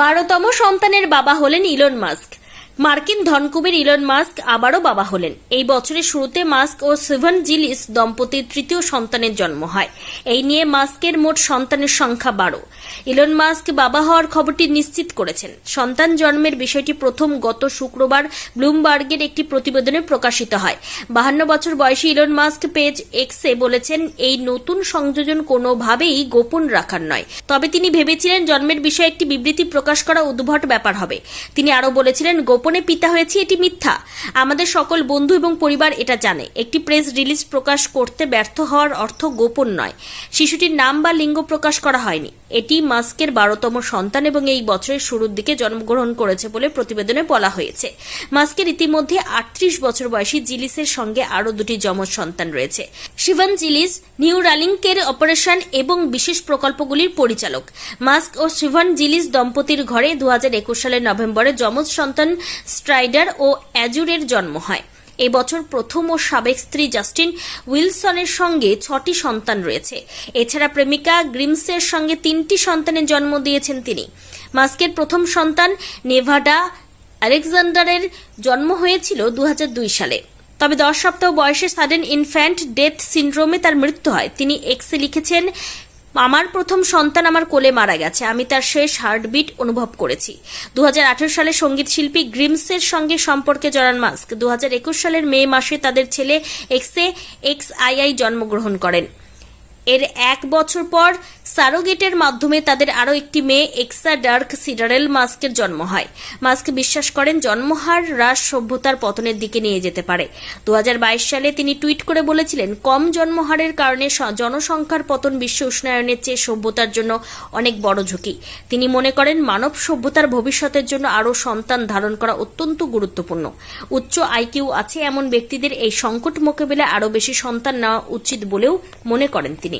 12তম সন্তানের বাবা হলেন ইলন মাস্ক। মার্কিন ধনকুবের ইলন মাস্ক আবারও বাবা হলেন। এই বছরের শুরুতে মাস্ক ও সিভান জিলিস দম্পতির তৃতীয় সন্তানের জন্ম হয়। এই নিয়ে মাস্কের মোট সন্তানের সংখ্যা 12। ইলন মাস্ক বাবা হওয়ার খবরটি নিশ্চিত করেছেন। সন্তান জন্মের বিষয়টি প্রথম গত শুক্রবার ব্লুমবার্গের একটি প্রতিবেদনে প্রকাশিত হয়। 52 বছর বয়সী ইলন মাস্ক পেজ এক্সে বলেছেন, এই নতুন সংযোজন কোনোভাবেই গোপন রাখার নয়। তবে তিনি ভেবেছিলেন জন্মের বিষয়ে একটি বিবৃতি প্রকাশ করা উদ্ভট ব্যাপার হবে। তিনি আরও বলেছিলেন, গোপনে পিতা হয়েছে এটি মিথ্যা। আমাদের সকল বন্ধু এবং পরিবার এটা জানে। একটি প্রেস রিলিজ প্রকাশ করতে ব্যর্থ হওয়ার অর্থ গোপন নয়। শিশুটির নাম বা লিঙ্গ প্রকাশ করা হয়নি। এটি মাস্কের 12তম সন্তান এবং এই বছরের শুরুর দিকে জন্মগ্রহণ করেছে বলে প্রতিবেদনে বলা হয়েছে। মাস্কের ইতিমধ্যে 38 বছর বয়সী জিলিসের সঙ্গে আরও দুটি যমজ সন্তান রয়েছে। সিভান জিলিস নিউরালিংকের অপারেশন এবং বিশেষ প্রকল্পগুলির পরিচালক। মাস্ক ও সিভান জিলিস দম্পতির ঘরে 2021 সালের নভেম্বরে যমজ সন্তান স্ট্রাইডার ও অ্যাজুরের জন্ম হয়। এবছর প্রথম ও সাবেক স্ত্রী জাস্টিন উইলসনের সঙ্গে 6টি সন্তান রয়েছে। এছাড়া প্রেমিকা গ্রিমসের সঙ্গে 3টি সন্তানের জন্ম দিয়েছেন তিনি। মাস্কের প্রথম সন্তান নেভাডা আলেকজান্ডারের জন্ম হয়েছিল 2002 সালে। তবে 10 সপ্তাহ বয়সে সাডেন ইনফ্যান্ট ডেথ সিন্ড্রোমে তার মৃত্যু হয়। তিনি এক্সে লিখেছেন, আমার প্রথম সন্তান আমার কোলে মারা গেছে। আমি তার শেষ হার্টবিট অনুভব করেছি। 2018 সালে সঙ্গীত শিল্পী গ্রিমসের সঙ্গে সম্পর্কে জড়ান মাস্ক। 2021 সালের মে মাসে তাদের ছেলে এক্সে XII জন্মগ্রহণ করেন। এর 1 বছর পর সারোগেটের মাধ্যমে তাদের আরও একটি মেয়ে এক্সা ডার্ক সিডারেল মাস্কের জন্ম হয়। মাস্ক বিশ্বাস করেন জন্মহার হ্রাস সভ্যতার পতনের দিকে নিয়ে যেতে পারে। 2022 সালে তিনি টুইট করে বলেছিলেন, কম জন্মহারের কারণে জনসংখ্যার পতন বিশ্ব উষ্ণায়নের চেয়ে সভ্যতার জন্য অনেক বড় ঝুঁকি। তিনি মনে করেন মানব সভ্যতার ভবিষ্যতের জন্য আরও সন্তান ধারণ করা অত্যন্ত গুরুত্বপূর্ণ। উচ্চ IQ আছে এমন ব্যক্তিদের এই সংকট মোকাবিলায় আরও বেশি সন্তান নেওয়া উচিত বলেও মনে করেন তিনি।